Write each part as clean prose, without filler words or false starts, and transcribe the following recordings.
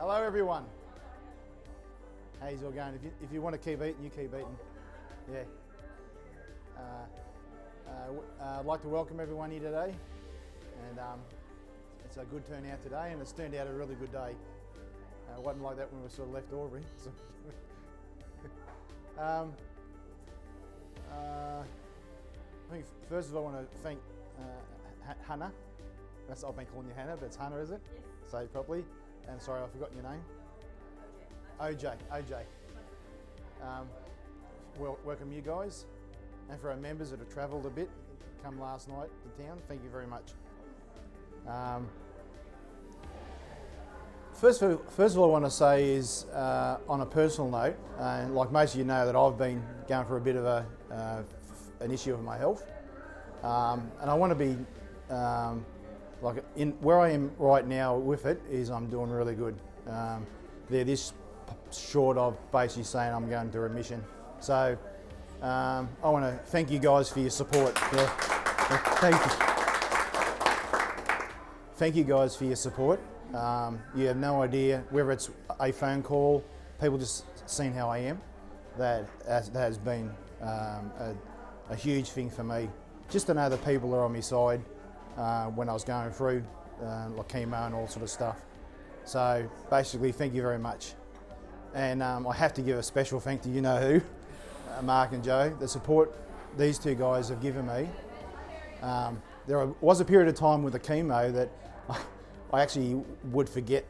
Hello everyone. How's it all going? If you want to keep eating, you keep eating. Yeah. I'd like to welcome everyone here today, and it's a good turnout today, and it's turned out a really good day. It wasn't like that when we sort of left Aubrey. So I think first of all I want to thank Hannah. I've been calling you Hannah, but it's Hannah, is it? Yes. Say it properly. And sorry, I've forgotten your name. OJ. Welcome you guys, and for our members that have travelled a bit, come last night to town, thank you very much. First of all, I want to say is on a personal note, like most of you know, that I've been going for a bit of an issue with my health, and I want to be where I am right now with it is I'm doing really good. They're this short of basically saying I'm going to remission. So I want to thank you guys for your support. Yeah. Thank you guys for your support. You have no idea, whether it's a phone call, people just seeing how I am, that has been a huge thing for me. Just to know that people are on my side when I was going through like chemo and all sort of stuff. So basically, thank you very much. And I have to give a special thank to you know who, Mark and Joe. The support these two guys have given me. There was a period of time with the chemo that I actually would forget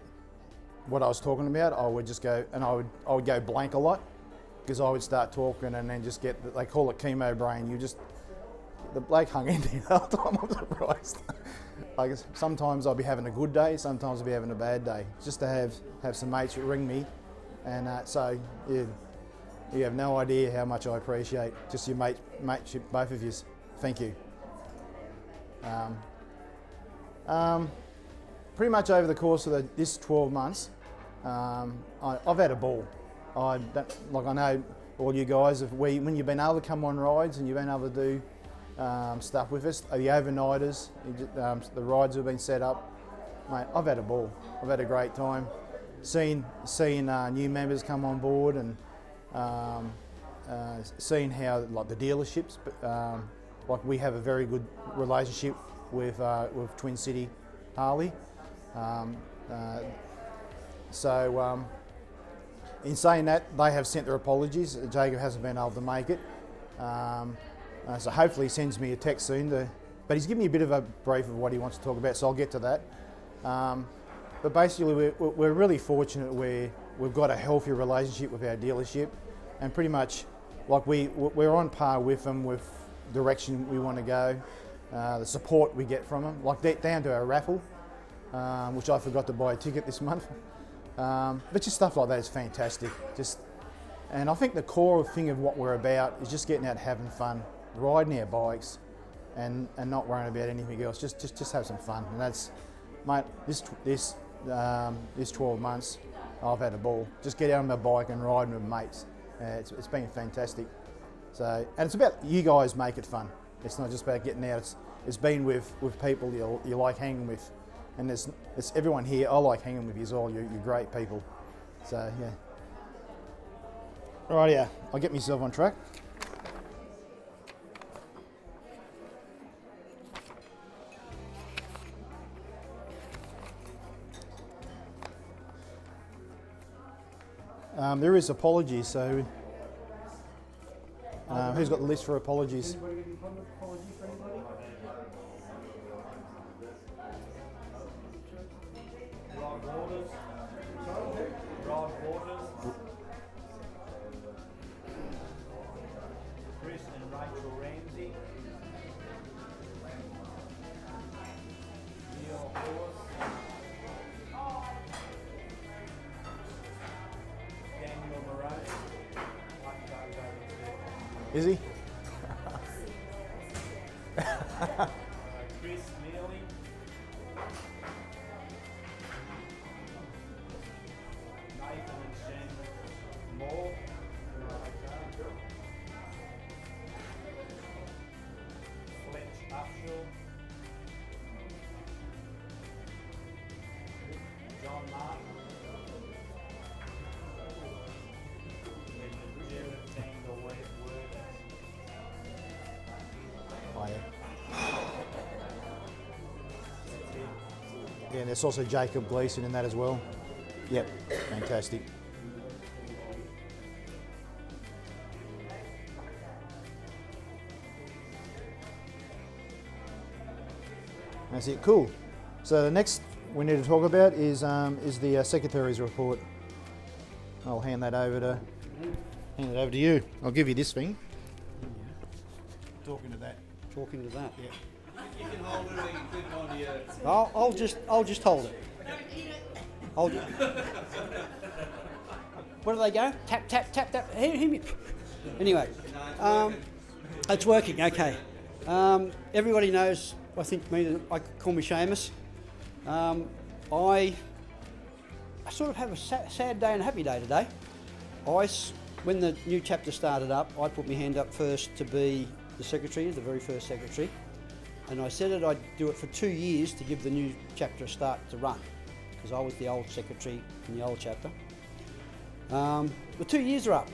what I was talking about. I would just go, and I would go blank a lot, because I would start talking and then just get, they call it chemo brain. The bloke hung in there the whole time. I'm surprised. Like, sometimes I'll be having a good day, sometimes I'll be having a bad day. Just to have some mates that ring me, and so yeah, you have no idea how much I appreciate just your mateship, both of you. Thank you. Pretty much over the course of this 12 months, I've had a ball. I know all you guys, when you've been able to come on rides and you've been able to do stuff with us, the overnighters, the rides have been set up. Mate, I've had a ball. I've had a great time. Seeing new members come on board, and seeing how like the dealerships, like we have a very good relationship with Twin City Harley. In saying that, they have sent their apologies. Jacob hasn't been able to make it. So hopefully he sends me a text soon. But he's given me a bit of a brief of what he wants to talk about, so I'll get to that. But basically, we're really fortunate where we've got a healthy relationship with our dealership, and pretty much like we're on par with them with direction we want to go, the support we get from them, like down to our raffle, which I forgot to buy a ticket this month. But just stuff like that is fantastic. And I think the core thing of what we're about is just getting out, having fun, riding our bikes, and not worrying about anything else. Just have some fun. And that's, mate, this 12 months, I've had a ball. Just get out on my bike and riding with mates. It's been fantastic. So, and it's about you guys make it fun. It's not just about getting out. It's been with people you like hanging with. And it's everyone here. I like hanging with you all. You're great people. So yeah. Right, yeah. I'll get myself on track. There is apologies. So who's got the list for apologies? Is he? Chris Neely. Nathan and Shen Moore. Fletch Upshaw. John Martin. Yeah, and there's also Jacob Gleeson in that as well. Yep, fantastic. That's it, cool. So the next we need to talk about is the Secretary's report. I'll hand it over to you. I'll give you this thing. Talking to that. Talking to that. Yeah. You can hold it or you can clip it onto your... I'll just hold it. Where do they go? Tap, tap, tap, tap. Anyway, it's working. Okay. Everybody knows. I think I call me Seamus. I sort of have a sad day and a happy day today. When the new chapter started up, I put my hand up first to be the secretary, the very first secretary, and I said that I'd do it for 2 years to give the new chapter a start to run, because I was the old secretary in the old chapter. The 2 years are up,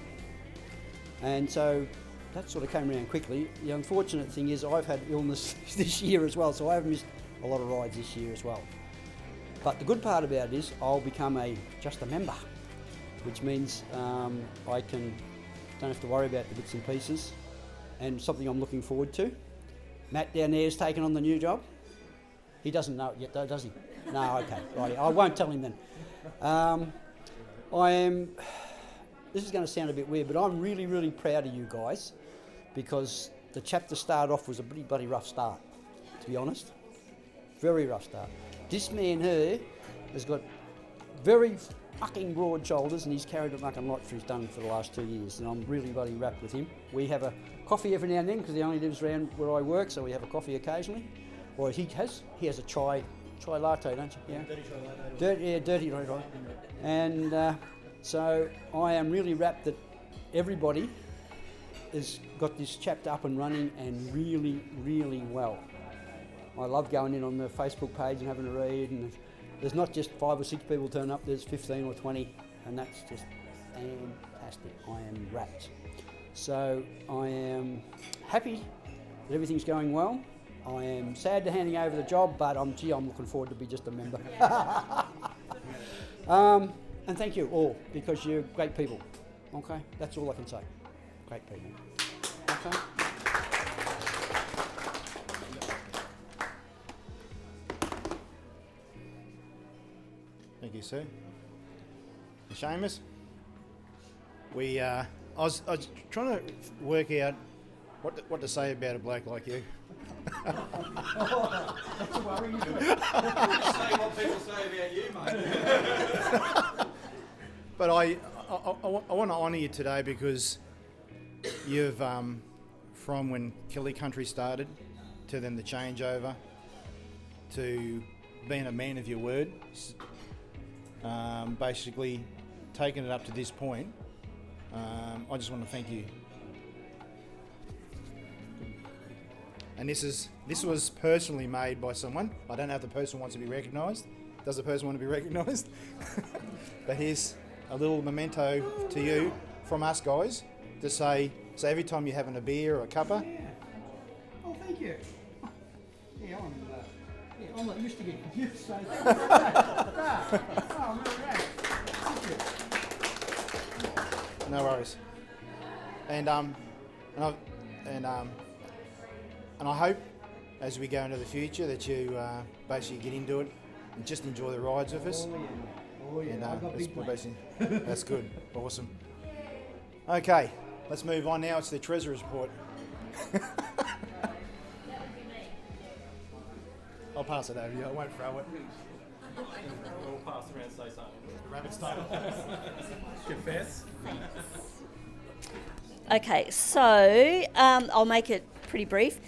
and so that sort of came around quickly. The unfortunate thing is I've had illness this year as well, so I've missed a lot of rides this year as well. But the good part about it is I'll become just a member, which means don't have to worry about the bits and pieces, and something I'm looking forward to. Matt down there has taken on the new job. He doesn't know it yet though, does he? No, okay, right. I won't tell him then. This is going to sound a bit weird, but I'm really, really proud of you guys, because the chapter start off was a pretty bloody rough start, to be honest. Very rough start. This man here has got very fucking broad shoulders, and he's carried a fucking lot for his done for the last 2 years, and I'm really bloody wrapped with him. We have a coffee every now and then, because he only lives around where I work, so we have a coffee occasionally. Or he has a chai latte, don't you? Yeah. Dirty latte. And so I am really wrapped that everybody has got this chapter up and running, and really, really well. I love going in on the Facebook page and having a read, and there's not just 5 or 6 people turn up, there's 15 or 20, and that's just fantastic. I am wrapped. So I am happy that everything's going well. I am sad to handing over the job, but I'm looking forward to be just a member. And thank you all, because you're great people. Okay, that's all I can say. Great people. Okay. Thank you, sir. Seamus, I was trying to work out what to say about a bloke like you. That's a worry. Say what people say about you, mate. But I want to honour you today, because you've, from when Kelly Country started to then the changeover to being a man of your word, basically taking it up to this point, I just want to thank you. And this was personally made by someone. I don't know if the person wants to be recognised. Does the person want to be recognised? But here's a little memento to you from us guys to say, so every time you're having a beer or a cuppa. Yeah. Oh, thank you. Yeah, I'm not used to getting gifts, so thank you very much. Oh, really great. Thank you. No worries. And I hope, as we go into the future, that you basically get into it and just enjoy the rides with us. Oh yeah. And, I've got big plans. that's good. Awesome. Okay, let's move on now. It's the Treasurer's report. I'll pass it over to you. I won't throw it. We'll pass around, say something. The rabbit's tail. Confess. Okay, so I'll make it pretty brief.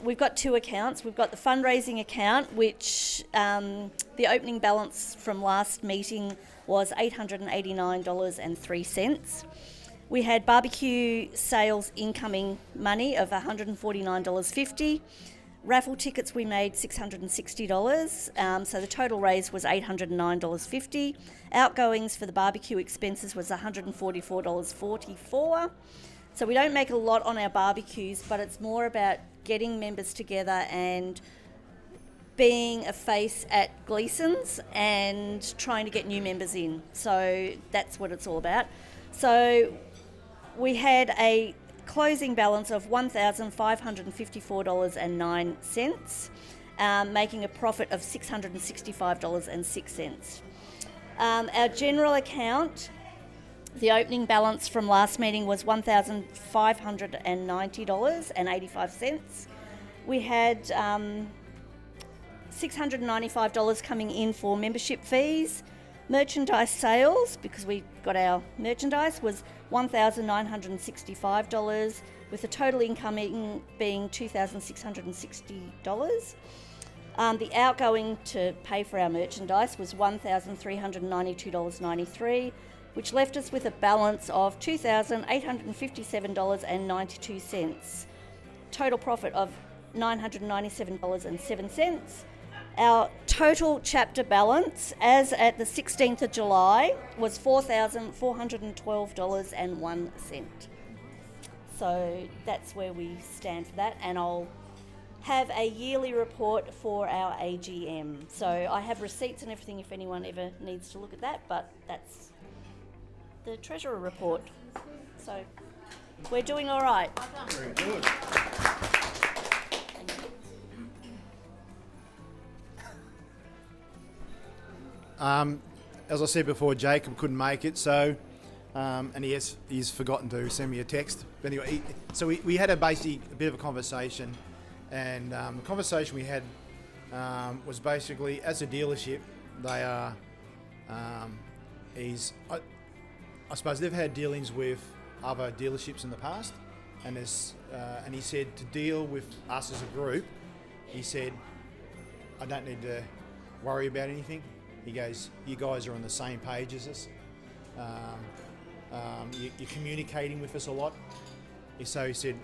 We've got 2 accounts. We've got the fundraising account, which the opening balance from last meeting was $889.03. We had barbecue sales incoming money of $149.50. Raffle tickets we made $660, so the total raise was $809.50. Outgoings for the barbecue expenses was $144.44. So we don't make a lot on our barbecues, but it's more about getting members together and being a face at Gleason's and trying to get new members in. So that's what it's all about. So we had a closing balance of $1,554.09, making a profit of $665.06. Our general account, the opening balance from last meeting was $1,590.85. We had $695 coming in for membership fees. Merchandise sales, because we got our merchandise, was $1,965, with the total incoming being $2,660. The outgoing to pay for our merchandise was $1,392.93, which left us with a balance of $2,857.92. Total profit of $997.07. Our total chapter balance, as at the 16th of July, was $4,412.01. So that's where we stand for that, and I'll have a yearly report for our AGM. So I have receipts and everything if anyone ever needs to look at that, but that's the Treasurer report. So we're doing all right. Very good. As I said before, Jacob couldn't make it, so and he's forgotten to send me a text. But anyway, so we had a bit of a conversation, and the conversation we had was basically, as a dealership, they are I suppose they've had dealings with other dealerships in the past, and he said to deal with us as a group, he said, I don't need to worry about anything. He goes, you guys are on the same page as us. You're communicating with us a lot. So he said,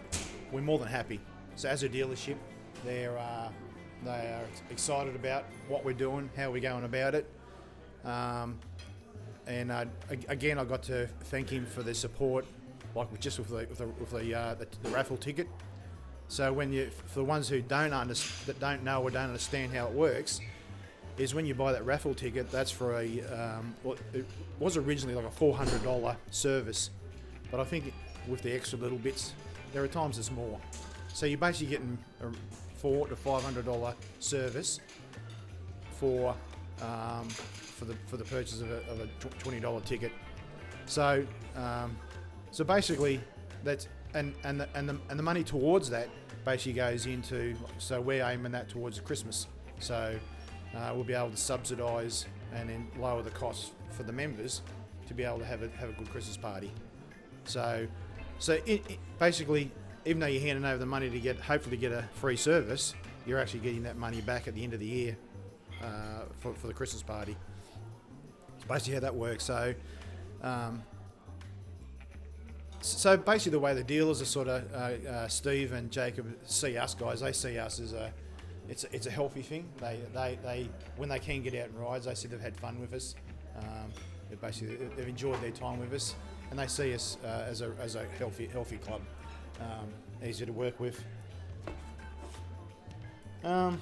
we're more than happy. So as a dealership, they are excited about what we're doing, how we're going about it. And again, I got to thank him for the support, like just with the raffle ticket. So for the ones who don't know or don't understand how it works, is when you buy that raffle ticket, that's for it was originally like a $400 service, but I think with the extra little bits, there are times it's more. So you're basically getting a $400 to $500 service for the purchase of a $20 ticket. So basically that's and the money towards that basically goes into, so we're aiming that towards Christmas. So we'll be able to subsidise and then lower the costs for the members to be able to have a good Christmas party. So basically, even though you're handing over the money to hopefully get a free service, you're actually getting that money back at the end of the year for the Christmas party. It's basically how that works. So basically, the way the dealers are sort of Steve and Jacob see us guys, they see us as it's a healthy thing. They when they can get out and rides, they said they've had fun with us. They've enjoyed their time with us, and they see us as a healthy club, easy to work with. I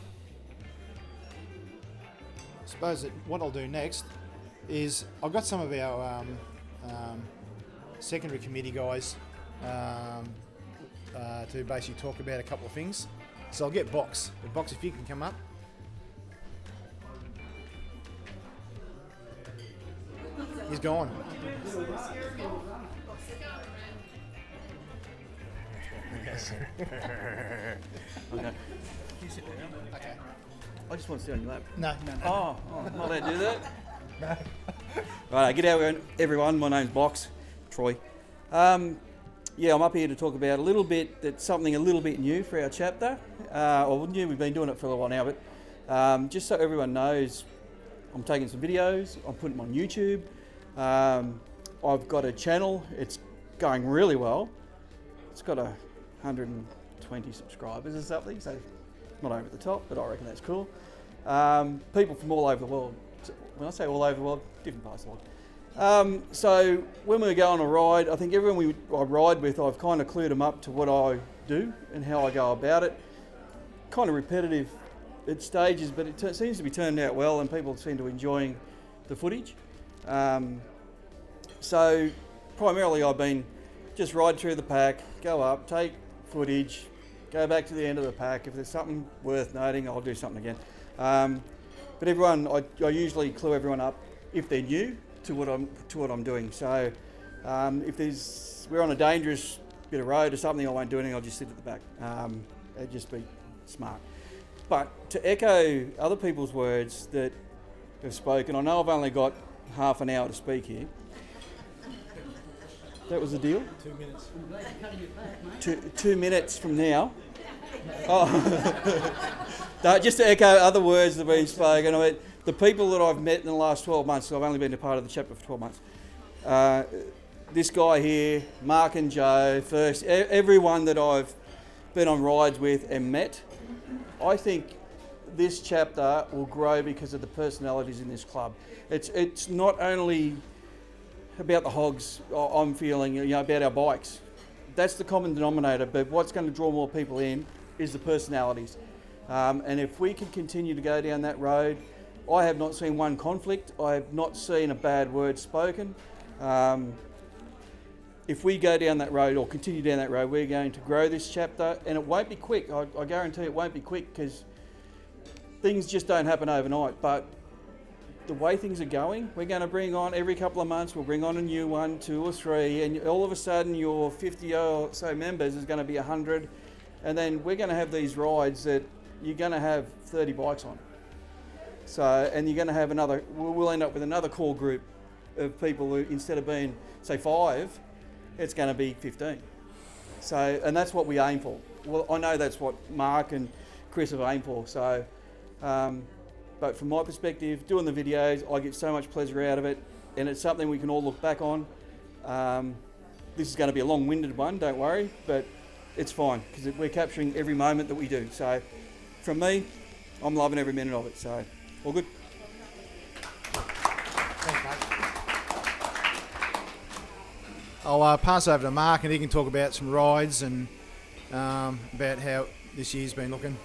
suppose that what I'll do next is I've got some of our secondary committee guys to basically talk about a couple of things. So I'll get Box. Box, if you can come up. He's gone. Okay. You sit down. Okay. I just want to sit on your lap. No. Oh, I'm not allowed to do that? No. Right, get out everyone. My name's Box, Troy. Yeah, I'm up here to talk about something a little bit new for our chapter. Or new, we've been doing it for a little while now, but just so everyone knows, I'm taking some videos, I'm putting them on YouTube. I've got a channel, it's going really well. It's got 120 subscribers or something, so not over the top, but I reckon that's cool. People from all over the world. When I say all over the world, different parts of the world. So when we go on a ride, I think everyone I ride with, I've kind of clued them up to what I do and how I go about it. Kind of repetitive at stages, but it seems to be turning out well, and people seem to be enjoying the footage. So primarily I've been just ride through the pack, go up, take footage, go back to the end of the pack. If there's something worth noting, I'll do something again. But everyone, I usually clue everyone up if they're new to what I'm doing. So if we're on a dangerous bit of road or something, I won't do anything. I'll just sit at the back. It'd just be smart. But to echo other people's words that have spoken, I know I've only got half an hour to speak here. That was the deal? 2 minutes. 2 minutes from now. Oh. No, just to echo other words that have been spoken. I mean, the people that I've met in the last 12 months, so I've only been a part of the chapter for 12 months. This guy here, Mark and Joe, first, everyone that I've been on rides with and met, I think this chapter will grow because of the personalities in this club. It's not only about the hogs, I'm feeling, about our bikes. That's the common denominator, but what's going to draw more people in is the personalities. And if we can continue to go down that road, I have not seen one conflict. I have not seen a bad word spoken. If we go down that road or continue down that road, we're going to grow this chapter, and it won't be quick. I guarantee it won't be quick, because things just don't happen overnight. But the way things are going, we're going to bring on every couple of months, we'll bring on a new one, 2 or 3, and all of a sudden your 50 or so members is going to be 100, and then we're going to have these rides that you're going to have 30 bikes on. So, and you're going to have we'll end up with another core group of people who, instead of being, say, 5, it's going to be 15. So, and that's what we aim for. Well, I know that's what Mark and Chris have aimed for. So, but from my perspective, doing the videos, I get so much pleasure out of it, and it's something we can all look back on. This is going to be a long-winded one, don't worry, but it's fine, because we're capturing every moment that we do. So, from me, I'm loving every minute of it. So, all good. I'll pass over to Mark, and he can talk about some rides and about how this year's been looking.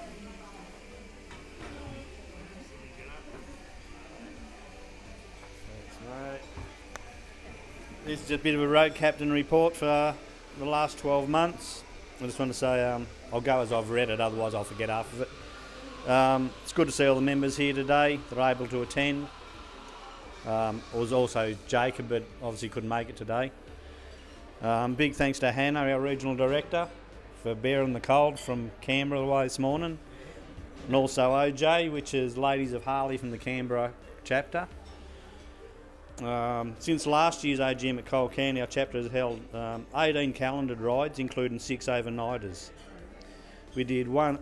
This is just a bit of a road captain report for the last 12 months. I just want to say I'll go as I've read it, otherwise I'll forget half of it. It's good to see all the members here today that are able to attend. It was also Jacob, but obviously couldn't make it today. Big thanks to Hannah, our regional director, for bearing the cold from Canberra all the way this morning. And also OJ, which is Ladies of Harley from the Canberra chapter. Since last year's AGM at Cole County, our chapter has held 18 calendared rides, including 6 overnighters. We did one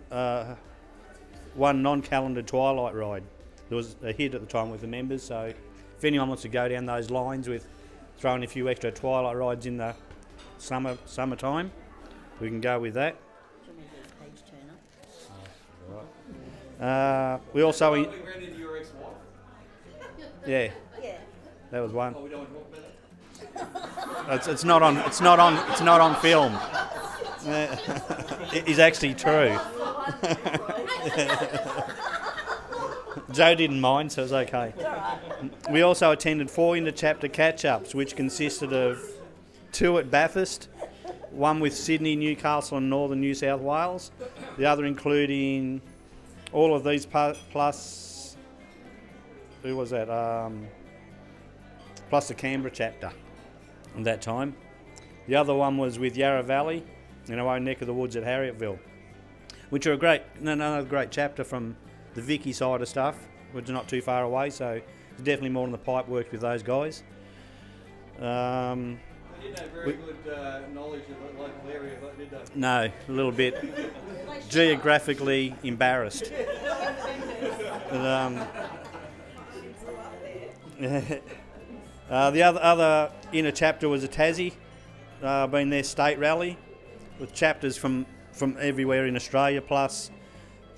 non-calendared twilight ride. There was a hit at the time with the members, so if anyone wants to go down those lines with throwing a few extra twilight rides in the summertime, we can go with that. We also We ran into your ex-wife. yeah. Yeah. That was one. Oh, we don't want to talk about that. It's not on film. It is actually true. Joe didn't mind, so it was okay. We also attended 4 inter-chapter catch-ups, which consisted of 2 at Bathurst, one with Sydney, Newcastle and Northern New South Wales, the other including all of these plus, who was that? Plus the Canberra chapter at that time. The other one was with Yarra Valley in our own neck of the woods at Harrietville, which are another great chapter from the Vicky side of stuff, which is not too far away, so it's definitely more than the pipe worked with those guys. They didn't have very good knowledge of the local area, did they? No, a little bit geographically embarrassed. But, the other inner chapter was a Tassie, being their state rally, with chapters from everywhere in Australia, plus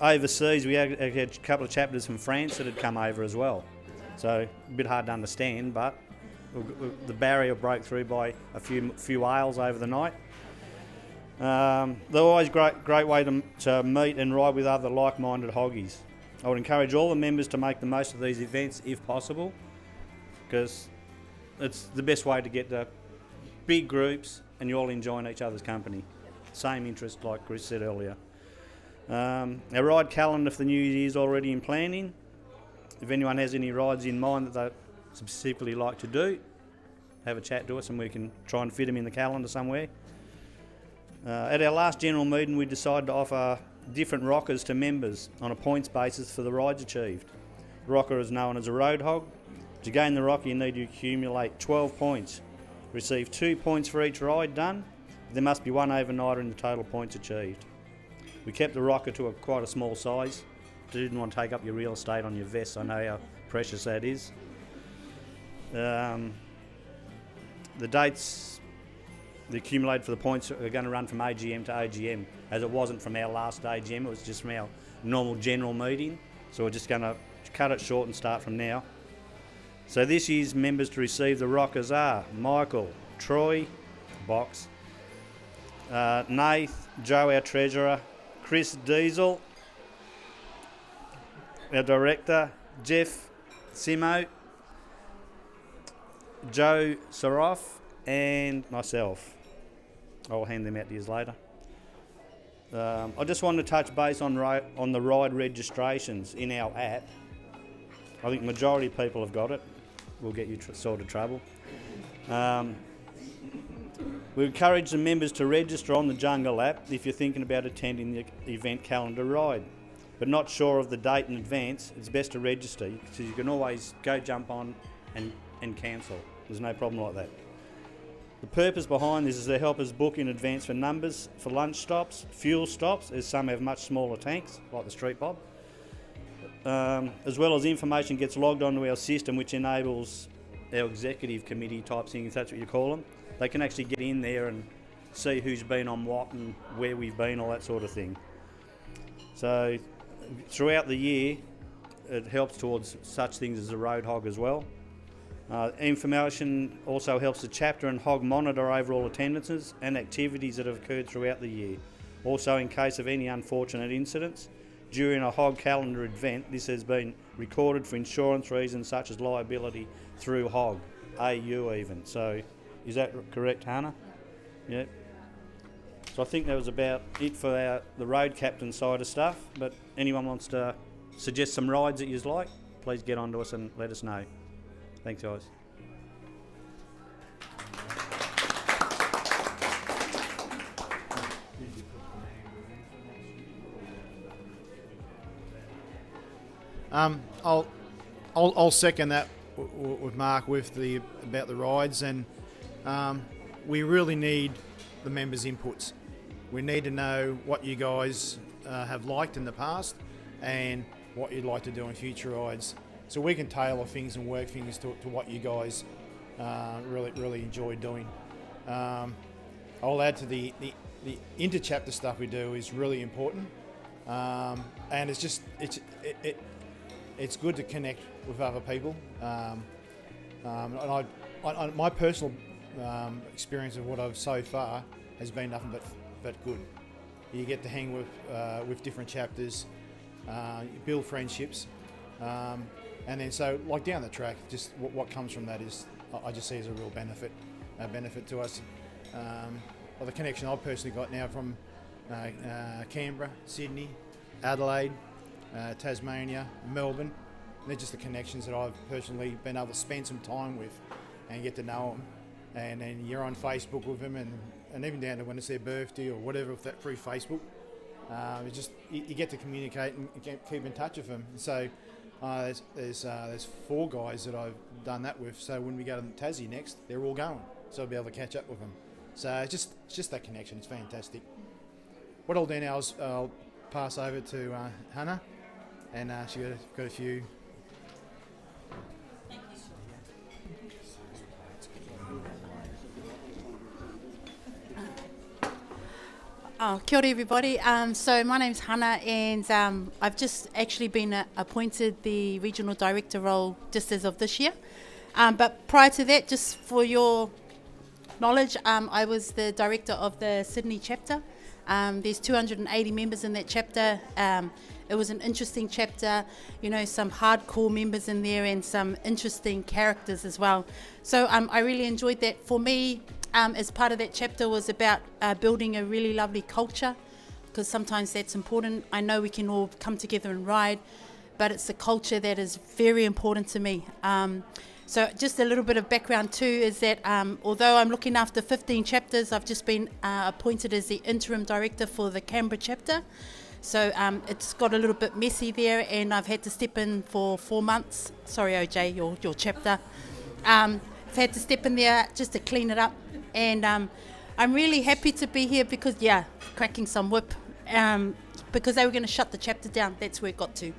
overseas. We had a couple of chapters from France that had come over as well. So a bit hard to understand, but the barrier broke through by a few ales over the night. They're always great way to meet and ride with other like-minded hoggies. I would encourage all the members to make the most of these events if possible, because it's the best way to get the big groups and you're all enjoying each other's company. Same interest like Chris said earlier. Our ride calendar for the new year is already in planning. If anyone has any rides in mind that they specifically like to do, have a chat to us and we can try and fit them in the calendar somewhere. At our last general meeting, we decided to offer different rockers to members on a points basis for the rides achieved. The rocker is known as a road hog. To gain the rocker, you need to accumulate 12 points. Receive 2 points for each ride done. There must be one overnighter in the total points achieved. We kept the rocker to quite a small size. Didn't want to take up your real estate on your vest. I know how precious that is. The dates, the accumulated for the points, are going to run from AGM to AGM, as it wasn't from our last AGM, it was just from our normal general meeting. So we're just going to cut it short and start from now. So this year's members to receive the rockers are Michael, Troy, Box, Nath, Joe, our treasurer, Chris Diesel, our director, Jeff Simo, Joe Saroff, and myself. I'll hand them out to you later. I just wanted to touch base on the ride registrations in our app. I think the majority of people have got it. We'll get you sort of trouble. We encourage the members to register on the Jungle app if you're thinking about attending the event calendar ride, but not sure of the date in advance. It's best to register, because you can always go jump on and cancel. There's no problem like that. The purpose behind this is to help us book in advance for numbers for lunch stops, fuel stops, as some have much smaller tanks, like the Street Bob, as well as information gets logged onto our system, which enables our executive committee type thing, if that's what you call them. They can actually get in there and see who's been on what and where we've been, all that sort of thing. So throughout the year, it helps towards such things as the road hog as well. Information also helps the chapter and HOG monitor overall attendances and activities that have occurred throughout the year. Also, in case of any unfortunate incidents, during a HOG calendar event, this has been recorded for insurance reasons such as liability through HOG, AU even. So, is that correct, Hannah? Yeah. So I think that was about it for the road captain side of stuff, but anyone wants to suggest some rides that you'd like, please get on to us and let us know. Thanks, guys. I'll second that with Mark about the rides, and we really need the members' inputs. We need to know what you guys have liked in the past and what you'd like to do in future rides, so we can tailor things and work things to what you guys really enjoy doing. I'll add to the inter-chapter stuff we do is really important, and it's good to connect with other people. And my personal experience of what I've so far has been nothing but good. You get to hang with different chapters, you build friendships, and then so like down the track, just what comes from that is I just see as a real benefit to us. Well, the connection I've personally got now from Canberra, Sydney, Adelaide, Tasmania, Melbourne. They're just the connections that I've personally been able to spend some time with and get to know them. And then you're on Facebook with them, and even down to when it's their birthday or whatever, with that through Facebook. It's just you get to communicate and keep in touch with them. So there's 4 guys that I've done that with. So when we go to Tassie next, they're all going. So I'll be able to catch up with them. So it's just that connection. It's fantastic. What I'll do now is I'll pass over to Hannah, and she got a few. Kia ora everybody. So my name's Hannah, and I've just actually been appointed the Regional Director role just as of this year. But prior to that, just for your knowledge, I was the Director of the Sydney chapter. There's 280 members in that chapter. It was an interesting chapter, you know, some hardcore members in there and some interesting characters as well. So I really enjoyed that. For me, as part of that chapter was about building a really lovely culture, because sometimes that's important. I know we can all come together and ride, but it's the culture that is very important to me. So just a little bit of background too is that although I'm looking after 15 chapters, I've just been appointed as the interim director for the Canberra chapter. So it's got a little bit messy there, and I've had to step in for 4 months. Sorry, OJ, your chapter. I've had to step in there just to clean it up, and I'm really happy to be here because, cracking some whip, because they were going to shut the chapter down. That's where it got to.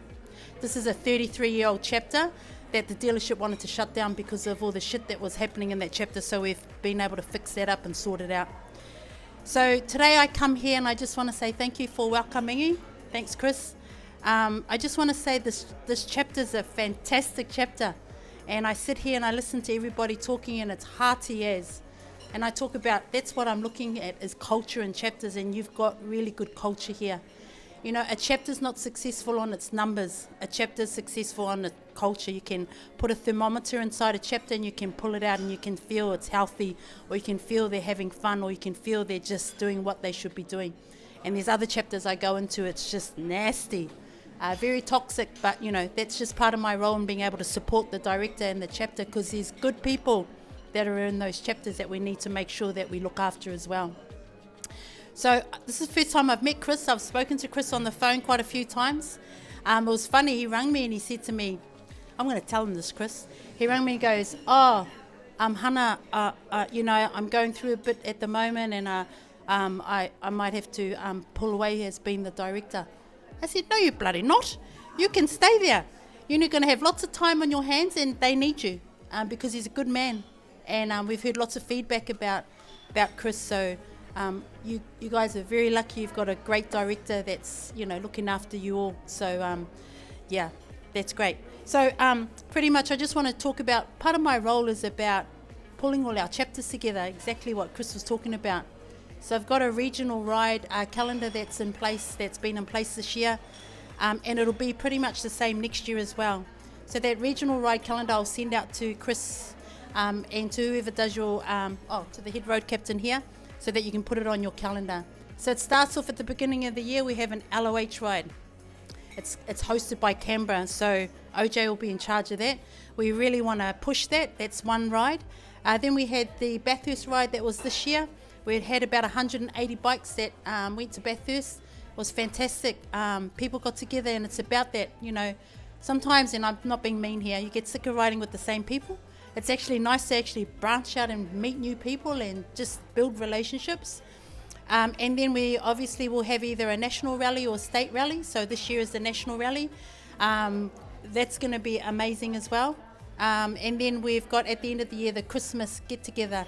This is a 33-year-old chapter that the dealership wanted to shut down because of all the shit that was happening in that chapter, so we've been able to fix that up and sort it out. So today I come here and I just want to say thank you for welcoming me. Thanks, Chris. I just want to say this chapter is a fantastic chapter, and I sit here and I listen to everybody talking, and it's hearty as. And I talk about, that's what I'm looking at, is culture in chapters, and you've got really good culture here. You know, a chapter's not successful on its numbers. A chapter's successful on the culture. You can put a thermometer inside a chapter and you can pull it out and you can feel it's healthy, or you can feel they're having fun, or you can feel they're just doing what they should be doing. And there's other chapters I go into, it's just nasty, very toxic, but you know, that's just part of my role in being able to support the director and the chapter, because there's good people that are in those chapters that we need to make sure that we look after as well. So this is the first time I've met Chris. I've spoken to Chris on the phone quite a few times. It was funny, he rang me and he said to me, I'm going to tell him this, Chris. He rang me and goes, Hannah, you know, I'm going through a bit at the moment, and I might have to pull away as being the director. I said, no, you bloody not. You can stay there. You're going to have lots of time on your hands, and they need you because he's a good man. And we've heard lots of feedback about Chris, so you guys are very lucky. You've got a great director that's, you know, looking after you all. So, that's great. So, pretty much I just want to talk about, part of my role is about pulling all our chapters together, exactly what Chris was talking about. So I've got a regional ride calendar that's in place, that's been in place this year, and it'll be pretty much the same next year as well. So that regional ride calendar I'll send out to Chris and to whoever does your, to the head road captain here, so that you can put it on your calendar. So it starts off at the beginning of the year. We have an LOH ride. It's hosted by Canberra, so OJ will be in charge of that. We really want to push that. That's one ride. Then we had the Bathurst ride that was this year. We had about 180 bikes that went to Bathurst. It was fantastic. People got together, and it's about that, you know. Sometimes, and I'm not being mean here, you get sick of riding with the same people. It's actually nice to actually branch out and meet new people and just build relationships. And then we obviously will have either a national rally or state rally. So this year is the national rally. That's going to be amazing as well. And then we've got at the end of the year the Christmas get together.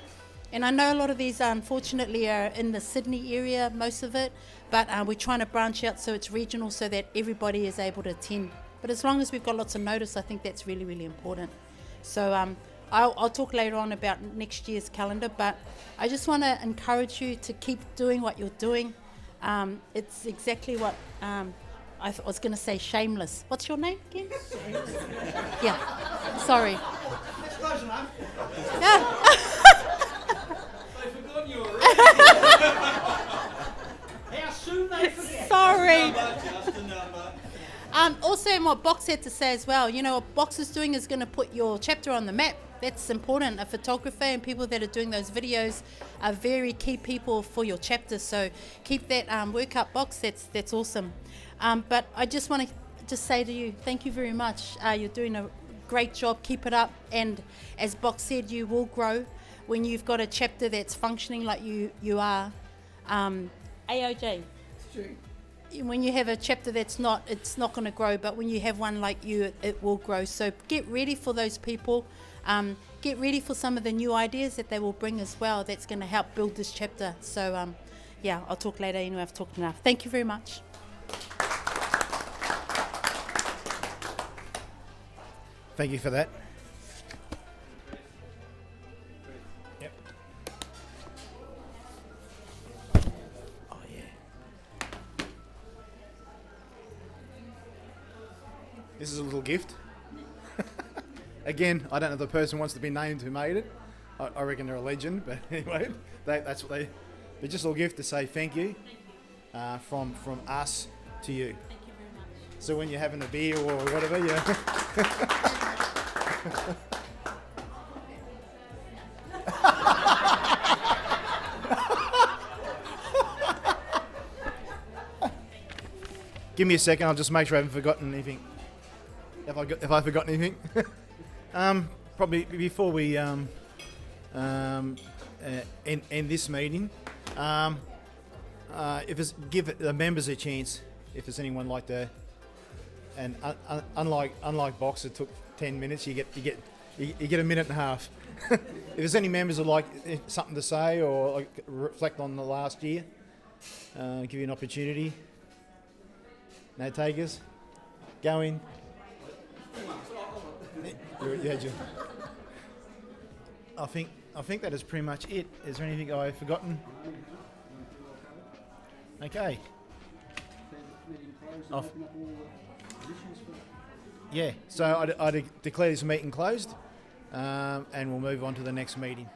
And I know a lot of these unfortunately are in the Sydney area, most of it, but we're trying to branch out so it's regional so that everybody is able to attend. But as long as we've got lots of notice, I think that's really, really important. So I'll talk later on about next year's calendar, but I just want to encourage you to keep doing what you're doing. It's exactly what I was going to say, shameless. What's your name again? Yeah, sorry. That's close enough. Yeah. They've forgotten you already. How soon they forget? Sorry. Just a number. Also, and what Box had to say as well, you know, what Box is doing is going to put your chapter on the map. That's important. A photographer and people that are doing those videos are very key people for your chapter. So keep that work up, Box. That's awesome. But I just want to just say to you, thank you very much. You're doing a great job. Keep it up. And as Box said, you will grow when you've got a chapter that's functioning like you are. AOJ. It's true. When you have a chapter it's not going to grow, but when you have one like you, it will grow. So get ready for those people. Get ready for some of the new ideas that they will bring as well. That's going to help build this chapter. So I'll talk later. Anyway, I've talked enough. Thank you very much. Thank you for that. Yep. Oh yeah. This is a little gift. Again, I don't know if the person wants to be named who made it. I reckon they're a legend, but anyway, that's what they're just a little gift to say thank you from us to you. Thank you very much. So when you're having a beer or whatever, yeah. Give me a second. I'll just make sure I haven't forgotten anything. Have I forgotten anything? Probably before we end this meeting. Give the members a chance. If there's anyone like to, and unlike Box, it took 10 minutes. You get a minute and a half. If there's any members who like something to say or like reflect on the last year, give you an opportunity. No takers? Go in. I think that is pretty much it. Is there anything I've forgotten? Okay. Yeah, so I declare this meeting closed, and we'll move on to the next meeting.